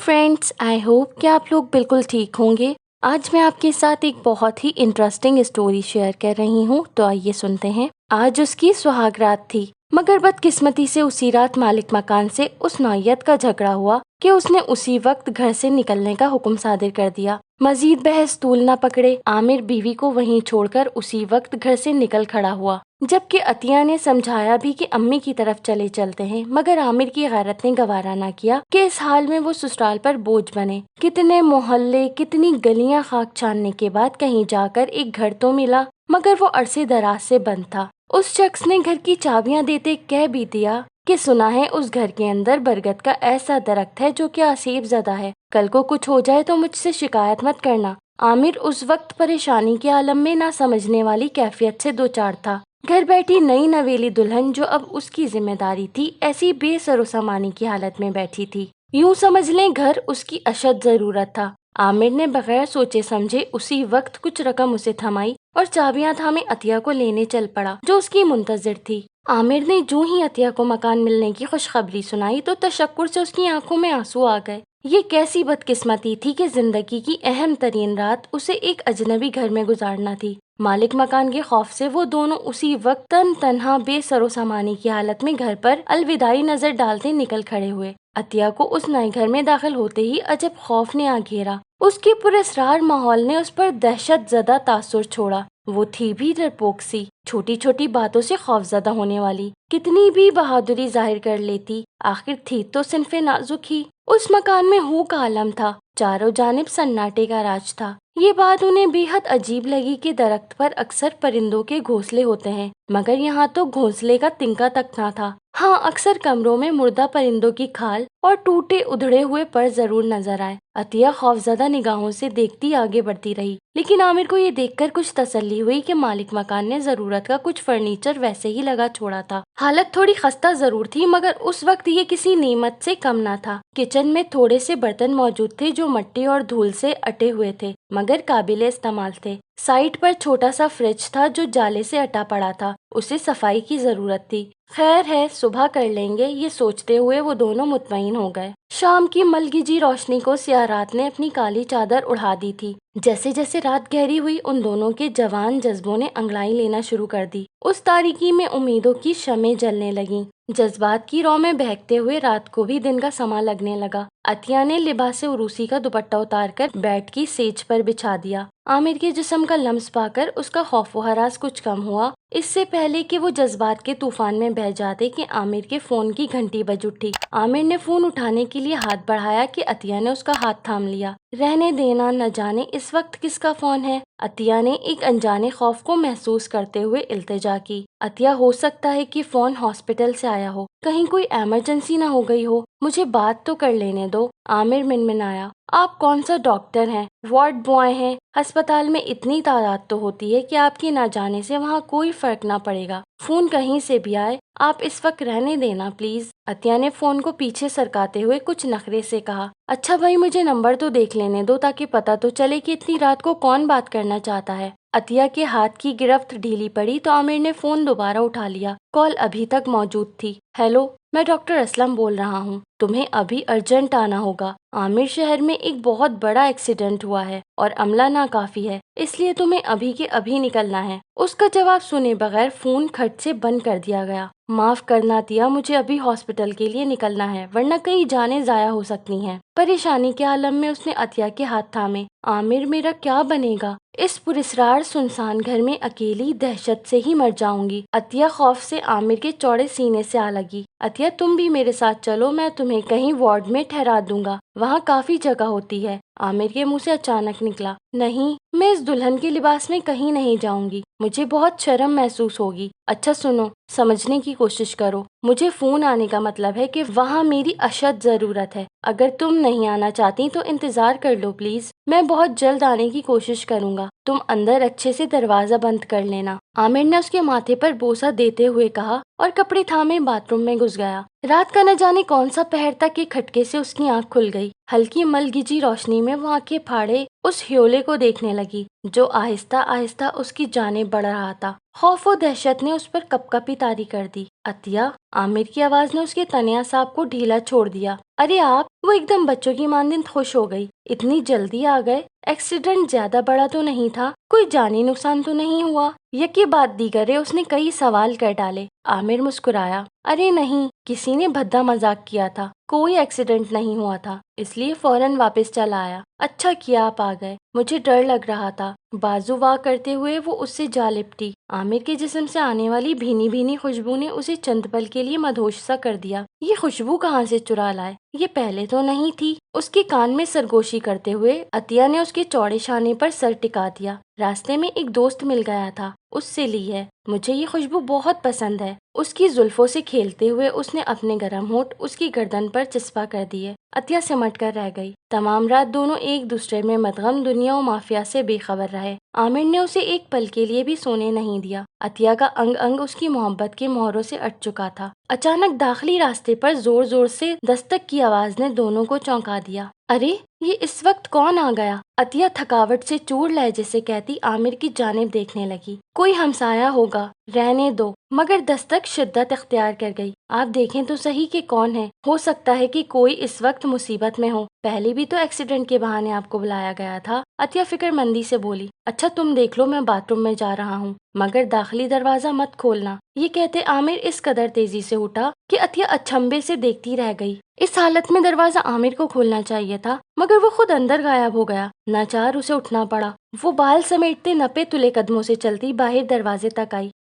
Friends, आई hope कि आप लोग बिल्कुल ठीक होंगे। आज मैं आपके साथ एक बहुत ही इंटरेस्टिंग स्टोरी शेयर कर रही हूँ, तो आइए सुनते हैं। आज उसकी सुहाग रात थी, मगर बदकिस्मती से उसी रात मालिक मकान से उस नौयत का झगड़ा हुआ कि उसने उसी वक्त घर से निकलने का हुक्म सादिर कर दिया। मजीद बहस तूल न पकड़े, आमिर बीवी को वहीं छोड़कर उसी वक्त घर से निकल खड़ा हुआ। जबकि अतिया ने समझाया भी कि अम्मी की तरफ चले चलते हैं, मगर आमिर की गैरत ने गवारा न किया कि इस हाल में वो ससुराल पर बोझ बने। कितने मोहल्ले, कितनी गलियां खाक छानने के बाद कहीं जाकर एक घर तो मिला, मगर वो अरसे दराज से बंद था। उस शख्स ने घर की चाबियां देते कह भी दिया कि सुना है उस घर के अंदर बरगद का ऐसा दरख्त है जो कि आसीब ज़दा है, कल को कुछ हो जाए तो मुझसे शिकायत मत करना। आमिर उस वक्त परेशानी के आलम में ना समझने वाली कैफियत से दो चार था। घर बैठी नई नवेली दुल्हन जो अब उसकी जिम्मेदारी थी, ऐसी बेसरो सामानी की हालत में बैठी थी। यूं समझ लें घर उसकी अशद जरूरत था। आमिर ने बगैर सोचे समझे उसी वक्त कुछ रकम उसे थमाई और चाबियां थामे अतिया को लेने चल पड़ा जो उसकी मुंतजिर थी। आमिर ने जो ही अतिया को मकान मिलने की खुशखबरी सुनाई तो तशक्कुर से उसकी आंखों में आंसू आ गए। ये कैसी बदकिस्मती थी कि जिंदगी की अहम तरीन रात उसे एक अजनबी घर में गुजारना थी। मालिक मकान के खौफ से वो दोनों उसी वक्त तन्हा बेसरो सामानी की हालत में घर पर अलविदाई नजर डालते निकल खड़े हुए। अतिया को उस नए घर में दाखिल होते ही अजब खौफ ने आ घेरा। उसके पुरस्रार माहौल ने उस पर दहशत ज़दा तासुर छोड़ा। वो थी भी डरपोक सी, छोटी छोटी बातों से खौफजदा होने वाली। कितनी भी बहादुरी जाहिर कर लेती, आखिर थी तो सिन्फे नाजुक ही। उस मकान में हू का आलम था, चारों जानिब सन्नाटे का राज था। ये बात उन्हें बेहद अजीब लगी कि दरख्त पर अक्सर परिंदों के घोंसले होते हैं, मगर यहाँ तो घोंसले का तिनका तक न था। हाँ, अक्सर कमरों में मुर्दा परिंदों की खाल और टूटे उधड़े हुए पर जरूर नजर आए। अतिया खौफजदा निगाहों से देखती आगे बढ़ती रही, लेकिन आमिर को ये देखकर कुछ तसल्ली हुई कि मालिक मकान ने जरूरत का कुछ फर्नीचर वैसे ही लगा छोड़ा था। हालत थोड़ी खस्ता जरूर थी, मगर उस वक्त ये किसी नेमत से कम न था। किचन में थोड़े से बर्तन मौजूद थे जो मिट्टी और धूल से अटे हुए थे, मगर काबिले इस्तेमाल थे। साइड पर छोटा सा फ्रिज था जो जाले से अटा पड़ा था, उसे सफाई की जरूरत थी। खैर है, सुबह कर लेंगे, ये सोचते हुए वो दोनों मुतमईन हो गए। शाम की मलगिजी रोशनी को स्याह रात ने अपनी काली चादर उड़ा दी थी। जैसे जैसे रात गहरी हुई, उन दोनों के जवान जज्बों ने अंगड़ाई लेना शुरू कर दी। उस तारीकी में उम्मीदों की शमें जलने लगीं। जज्बात की रौ में बहकते हुए रात को भी दिन का समा लगने लगा। अतिया ने लिबास उरूसी का दुपट्टा उतारकर बेड की सेज पर बिछा दिया। आमिर के जिस्म का लम्स पाकर उसका खौफ व हरास कुछ कम हुआ। इससे पहले कि वो जज्बात के तूफान में बह जाते कि आमिर के फोन की घंटी बज उठी। आमिर ने फोन उठाने के लिए हाथ बढ़ाया कि अतिया ने उसका हाथ थाम लिया। रहने देना, न जाने इस वक्त किसका फोन है। अतिया ने एक अनजाने खौफ को महसूस करते हुए इल्तिजा की। अतिया, हो सकता है कि फोन हॉस्पिटल से आया हो, कहीं कोई इमरजेंसी न हो गई हो, मुझे बात तो कर लेने दो। आमिर मिनमिनाया। आप कौन सा डॉक्टर हैं? वार्ड बॉय हैं? अस्पताल में इतनी तादाद तो होती है कि आपके ना जाने से वहाँ कोई फर्क ना पड़ेगा। फोन कहीं से भी आए, आप इस वक्त रहने देना प्लीज। अतिया ने फोन को पीछे सरकाते हुए कुछ नखरे से कहा। अच्छा भाई, मुझे नंबर तो देख लेने दो ताकि पता तो चले कि इतनी रात को कौन बात करना चाहता है। अतिया के हाथ की गिरफ्त ढीली पड़ी तो आमिर ने फोन दोबारा उठा लिया। कॉल अभी तक मौजूद थी। हेलो, मैं डॉक्टर असलम बोल रहा हूँ, तुम्हें अभी अर्जेंट आना होगा। आमिर, शहर में एक बहुत बड़ा एक्सीडेंट हुआ है और अमला नाकाफी है, इसलिए तुम्हें अभी के अभी निकलना है। उसका जवाब सुने बगैर फोन खट से बंद कर दिया गया। माफ करना तिया, मुझे अभी हॉस्पिटल के लिए निकलना है, वरना कई जानें जाया हो सकती हैं। परेशानी के आलम में उसने अतिया के हाथ थामे। आमिर, मेरा क्या बनेगा? इस पुरस्रार सुनसान घर में अकेली दहशत से ही मर जाऊंगी। अतिया खौफ से आमिर के चौड़े सीने से आ लगी। अतिया, तुम भी मेरे साथ चलो, मैं तुम्हें कहीं वार्ड में ठहरा दूंगा, वहाँ काफी जगह होती है। आमिर के मुंह से अचानक निकला, नहीं, मैं इस दुल्हन के लिबास में कहीं नहीं जाऊंगी, मुझे बहुत शर्म महसूस होगी। अच्छा सुनो, समझने की कोशिश करो, मुझे फोन आने का मतलब है कि वहाँ मेरी अशद जरूरत है। अगर तुम नहीं आना चाहती तो इंतजार कर लो प्लीज, मैं बहुत जल्द आने की कोशिश करूंगा। तुम अंदर अच्छे से दरवाजा बंद कर लेना। आमिर ने उसके माथे पर बोसा देते हुए कहा और कपड़े थामे बाथरूम में घुस गया। रात का न जाने कौन सा पहर था कि खटके से उसकी आंख खुल गई। हल्की मलगिजी रोशनी में वो आंखें फाड़े उस ह्योले को देखने लगी जो आहिस्ता आहिस्ता उसकी जानिब बढ़ रहा था। خوف و دہشت نے اس پر کپ کپی طاری کر دی۔ عطیہ، عامر کی آواز نے اس کے تنیا صاحب کو ڈھیلا چھوڑ دیا۔ ارے آپ! وہ ایک دم بچوں کی مانند خوش ہو گئی۔ اتنی جلدی آ گئے؟ ایکسیڈنٹ زیادہ بڑا تو نہیں تھا؟ کوئی جانی نقصان تو نہیں ہوا؟ یکی بعد دیگرے اس نے کئی سوال کر ڈالے۔ عامر مسکرایا۔ ارے نہیں، کسی نے بھدا مذاق کیا تھا، کوئی ایکسیڈنٹ نہیں ہوا تھا، اس لیے فوراً واپس چلا آیا۔ اچھا کیا آپ آ گئے، مجھے ڈر لگ رہا تھا۔ بازو واہ کرتے ہوئے وہ اس سے جا لپٹی۔ عامر کے جسم سے آنے والی بھینی بھینی خوشبو نے اسے چند پل کے لیے مدہوش سا کر دیا۔ یہ خوشبو کہاں سے چرا لائے؟ یہ پہلے تو نہیں تھی۔ اس کے کان میں سرگوشی کرتے ہوئے عطیہ نے اس کے چوڑے شانے پر سر ٹکا دیا۔ راستے میں ایک دوست مل گیا تھا، اس سے لی ہے، مجھے یہ خوشبو بہت پسند ہے۔ اس کی زلفوں سے کھیلتے ہوئے اس نے اپنے گرم ہونٹ اس کی گردن پر چسپاں کر دیے۔ عطیہ سمٹ کر رہ گئی۔ تمام رات دونوں ایک دوسرے میں مدغم دنیا و مافیا سے بے خبر رہے۔ عامر نے اسے ایک پل کے لیے بھی سونے نہیں دیا۔ عطیہ کا انگ انگ اس کی محبت کے مہروں سے اٹ چکا تھا۔ اچانک داخلی راستے پر زور زور سے دستک کی آواز نے دونوں کو چونکا دیا۔ ارے یہ اس وقت کون آ گیا؟ عطیہ تھکاوٹ سے چور لہجے سے کہتی عامر کی جانب دیکھنے لگی۔ کوئی ہمسایہ ہوگا، رہنے دو۔ مگر دستک شدت اختیار کر گئی۔ آپ دیکھیں تو صحیح کہ کون ہے، ہو سکتا ہے کہ کوئی اس وقت مصیبت میں ہو، پہلے بھی تو ایکسیڈنٹ کے بہانے آپ کو بلایا گیا تھا۔ عطیہ فکر مندی سے بولی۔ اچھا تم دیکھ لو، میں باتھ روم میں جا رہا ہوں، مگر داخلی دروازہ مت کھولنا۔ یہ کہتے عامر اس قدر تیزی سے اٹھا کہ عطیہ اچنبھے سے دیکھتی رہ گئی۔ اس حالت میں دروازہ عامر کو کھولنا چاہیے تھا، مگر وہ خود اندر غائب ہو گیا۔ ناچار اسے اٹھنا پڑا۔ وہ بال سمیٹتے نپے تلے قدموں سے چلتی باہر دروازے تک آئی۔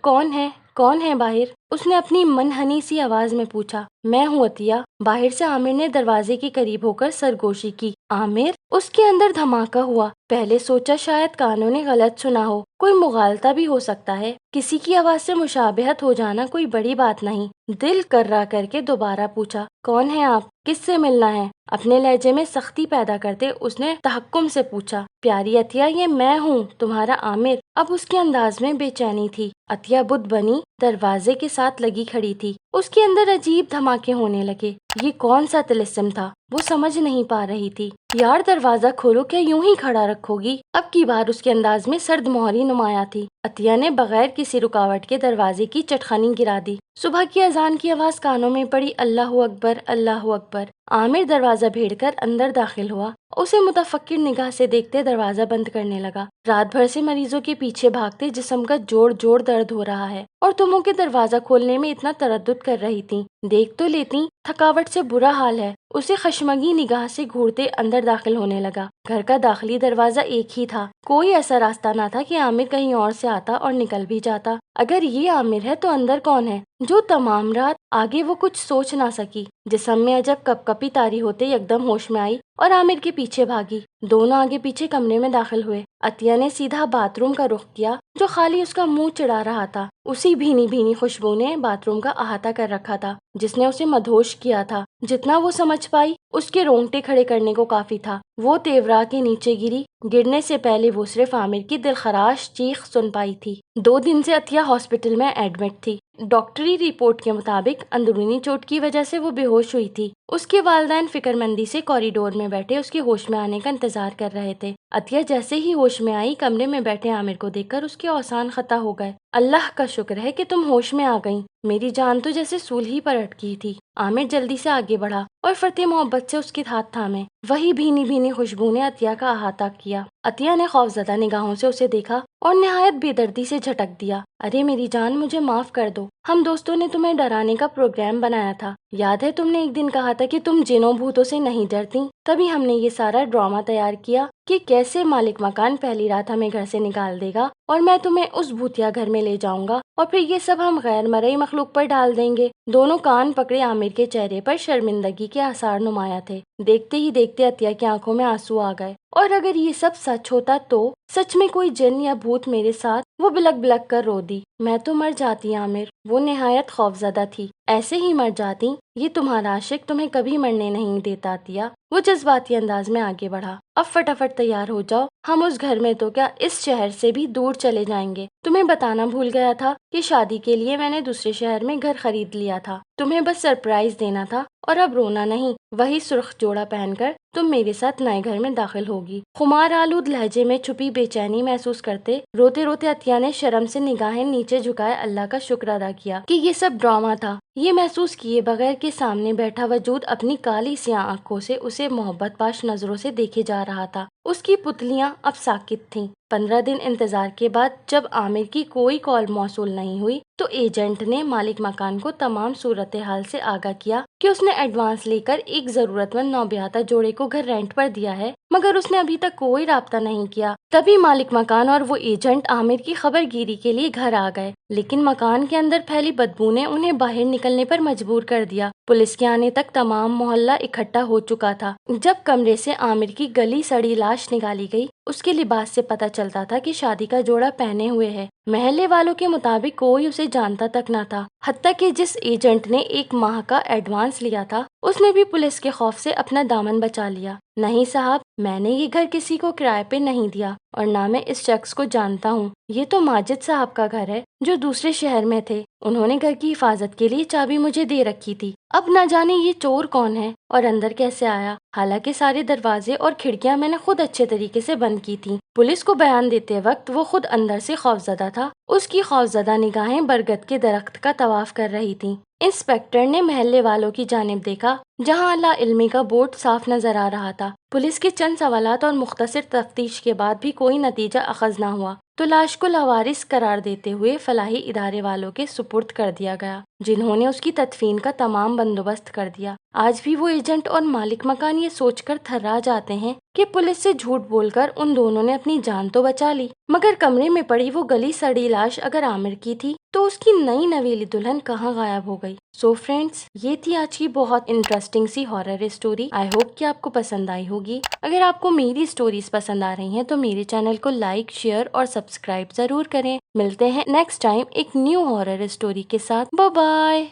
کون ہے؟ کون ہے باہر؟ اس نے اپنی منحنی سی آواز میں پوچھا۔ میں ہوں عطیہ۔ باہر سے عامر نے دروازے کے قریب ہو کر سرگوشی کی۔ عامر؟ اس کے اندر دھماکہ ہوا۔ پہلے سوچا شاید کانوں نے غلط سنا ہو، کوئی مغالطہ بھی ہو سکتا ہے، کسی کی آواز سے مشابہت ہو جانا کوئی بڑی بات نہیں۔ دل کرا کر کے دوبارہ پوچھا۔ کون ہیں آپ؟ کس سے ملنا ہے؟ اپنے لہجے میں سختی پیدا کرتے اس نے تحکم سے پوچھا۔ پیاری عطیہ، یہ میں ہوں، تمہارا عامر۔ اب اس کے انداز میں بے چینی تھی۔ عطیہ بدھ بنی دروازے کے ساتھ لگی کھڑی تھی۔ اس کے اندر عجیب دھماکے ہونے لگے۔ یہ کون سا طلسم تھا؟ وہ سمجھ نہیں پا رہی تھی۔ یار دروازہ کھولو، کیا یوں ہی کھڑا رکھو گی؟ اب کی بار اس کے انداز میں سرد مہری نمایاں تھی۔ عطیہ نے بغیر کسی رکاوٹ کے دروازے کی چٹخنی گرا دی۔ صبح کی اذان کی آواز کانوں میں پڑی۔ اللہ اکبر، اللہ اکبر۔ عامر دروازہ بھیڑ کر اندر داخل ہوا۔ اسے متفکر نگاہ سے دیکھتے دروازہ بند کرنے لگا۔ رات بھر سے مریضوں کے پیچھے بھاگتے جسم کا جوڑ جوڑ درد ہو رہا ہے، اور تموں کے دروازہ کھولنے میں اتنا تردد کر رہی تھی۔ دیکھ تو لیتی، تھکاوٹ سے برا حال ہے۔ اسے خشمگی نگاہ سے گھورتے اندر داخل ہونے لگا۔ گھر کا داخلی دروازہ ایک ہی تھا، کوئی ایسا راستہ نہ تھا کہ عامر کہیں اور سے آتا اور نکل بھی جاتا۔ اگر یہ عامر ہے تو اندر کون ہے؟ جو تمام رات آگے وہ کچھ سوچ نہ سکی۔ جسم میں عجب کپ کپی طاری ہوتے یکدم ہوش میں آئی اور عامر کے پیچھے بھاگی۔ دونوں آگے پیچھے کمرے میں داخل ہوئے۔ عطیہ نے سیدھا باتھ روم کا رخ کیا، جو خالی اس کا منہ چڑھا رہا تھا۔ اسی بھینی بھینی خوشبو نے باتھ روم کا احاطہ کر رکھا تھا، جس نے اسے مدہوش کیا تھا۔ جتنا وہ سمجھ پائی، اس کے رونگٹے کھڑے کرنے کو کافی تھا۔ وہ تیورا کے نیچے گری۔ گرنے سے پہلے وہ صرف عامر کی دلخراش چیخ سن پائی تھی۔ 2 دن سے عطیہ ہاسپٹل میں ایڈمٹ تھی۔ ڈاکٹری رپورٹ کے مطابق اندرونی چوٹ کی وجہ سے وہ بے ہوش ہوئی تھی۔ اس کے والدین فکر مندی سے کوریڈور میں بیٹھے اس کے ہوش میں آنے کا انتظار کر رہے تھے۔ عطیہ جیسے ہی ہوش میں آئی، کمرے میں بیٹھے عامر کو دیکھ کر اس کے اوسان خطا ہو گئے۔ اللہ کا شکر ہے کہ تم ہوش میں آ گئیں، میری جان تو جیسے سول ہی پر اٹکی تھی۔ عامر جلدی سے آگے بڑھا اور فرتے محبت سے اس کے ہاتھ تھامے۔ وہی بھینی بھینی خوشبو نے عطیہ کا احاطہ کیا۔ عطیہ نے خوفزدہ نگاہوں سے اسے دیکھا اور نہایت بے دردی سے جھٹک دیا۔ ارے میری جان، مجھے معاف کر دو، ہم دوستوں نے تمہیں ڈرانے کا پروگرام بنایا تھا۔ یاد ہے تم نے ایک دن کہا تھا کہ تم جنوں بھوتوں سے نہیں ڈرتی؟ تبھی ہم نے یہ سارا ڈرامہ تیار کیا کہ کیسے مالک مکان پہلی رات ہمیں گھر سے نکال دے گا اور میں تمہیں اس بھوتیا گھر میں لے جاؤں گا، اور پھر یہ سب ہم غیر مرئی مخلوق پر ڈال دیں گے۔ دونوں کان پکڑے عامر کے چہرے پر شرمندگی کے آثار نمایاں تھے۔ دیکھتے ہی دیکھتے عطیہ کی آنکھوں میں آنسو آ گئے۔ اور اگر یہ سب سچ ہوتا تو سچ میں کوئی جن یا بھوت میرے ساتھ، وہ بلک بلک کر رو دی۔ میں تو مر جاتی عامر، وہ نہایت خوفزدہ تھی۔ ایسے ہی مر جاتی، یہ تمہارا عاشق تمہیں کبھی مرنے نہیں دیتا عطیہ۔ وہ جذباتی انداز میں آگے بڑھا۔ اب فٹافٹ تیار ہو جاؤ، ہم اس گھر میں تو کیا اس شہر سے بھی دور چلے جائیں گے۔ تمہیں بتانا بھول گیا تھا کہ شادی کے لیے میں نے دوسرے شہر میں گھر خرید لیا تھا، تمہیں بس سرپرائز دینا تھا۔ और अब रोना नहीं, वही सुर्ख जोड़ा पहनकर तुम मेरे साथ नए घर में दाखिल होगी। खुमार आलूद लहजे में छुपी बेचैनी महसूस करते रोते रोते अतिया ने शर्म से निगाहें नीचे झुकाए अल्लाह का शुक्र अदा किया कि ये सब ड्रामा था। ये महसूस किए बगैर कि सामने बैठा वजूद अपनी काली सियाह आंखों से उसे मोहब्बत पाश नजरों से देखे जा रहा था। उसकी पुतलियां अब साकित थीं। 15 दिन इंतजार के बाद जब आमिर की कोई कॉल मौसूल नहीं हुई तो एजेंट ने मालिक मकान को तमाम सूरत हाल से आगाह किया कि उसने एडवांस लेकर एक जरूरतमंद नौब्याता जोड़े को घर रेंट पर दिया है, मगर उसने अभी तक कोई राब्ता नहीं किया। तभी मालिक मकान और वो एजेंट आमिर की खबरगिरी के लिए घर आ गए, लेकिन मकान के अंदर फैली बदबू ने उन्हें बाहर निकलने पर मजबूर कर दिया। पुलिस के आने तक तमाम मोहल्ला इकट्ठा हो चुका था। जब कमरे से आमिर की गली सड़ी लाश निकाली गई, उसके लिबास से पता चलता था कि शादी का जोड़ा पहने हुए है। महल्ले वालों के मुताबिक कोई उसे जानता तक न था। हत्ता कि जिस एजेंट ने 1 माह का एडवांस लिया था उसने भी पुलिस के खौफ से अपना दामन बचा लिया। नहीं साहब, मैंने ये घर किसी को किराए पे नहीं दिया और ना मैं इस शख्स को जानता हूँ। ये तो माजिद साहब का घर है जो दूसरे शहर में थे। उन्होंने घर की हिफाजत के लिए चाबी मुझे दे रखी थी। अब न जाने ये चोर कौन है और अंदर कैसे आया। हालांकि सारे दरवाजे और खिड़कियां मैंने खुद अच्छे तरीके से बंद की थी। पुलिस को बयान देते वक्त वो खुद अंदर से खौफजदा था। उसकी खौफजदा निगाहें बरगद के दरख्त का तवाफ कर रही थीं। इंस्पेक्टर ने महल्ले वालों की जानिब देखा जहां ला इल्मी का बोर्ड साफ नजर आ रहा था। पुलिस के चंद सवालात और मुख्तसर तफ्तीश के बाद भी कोई नतीजा अखज़ न हुआ तो लाश को लावारिस करार देते हुए फलाही इदारे वालों के सुपुर्द कर दिया गया, जिन्होंने उसकी तदफीन का तमाम बंदोबस्त कर दिया। आज भी वो एजेंट और मालिक मकान ये सोचकर थर्रा जाते हैं कि पुलिस से झूठ बोलकर उन दोनों ने अपनी जान तो बचा ली, मगर कमरे में पड़ी वो गली सड़ी लाश अगर आमिर की थी तो उसकी नई नवेली दुल्हन कहाँ गायब हो गई। सो फ्रेंड्स, ये थी आज की बहुत इंटरेस्टिंग सी हॉरर स्टोरी। आई होप कि आपको पसंद आई होगी। अगर आपको मेरी स्टोरीज पसंद आ रही हैं तो मेरे चैनल को लाइक, शेयर और सब्सक्राइब जरूर करें। मिलते हैं नेक्स्ट टाइम एक न्यू हॉरर स्टोरी के साथ। Bye bye.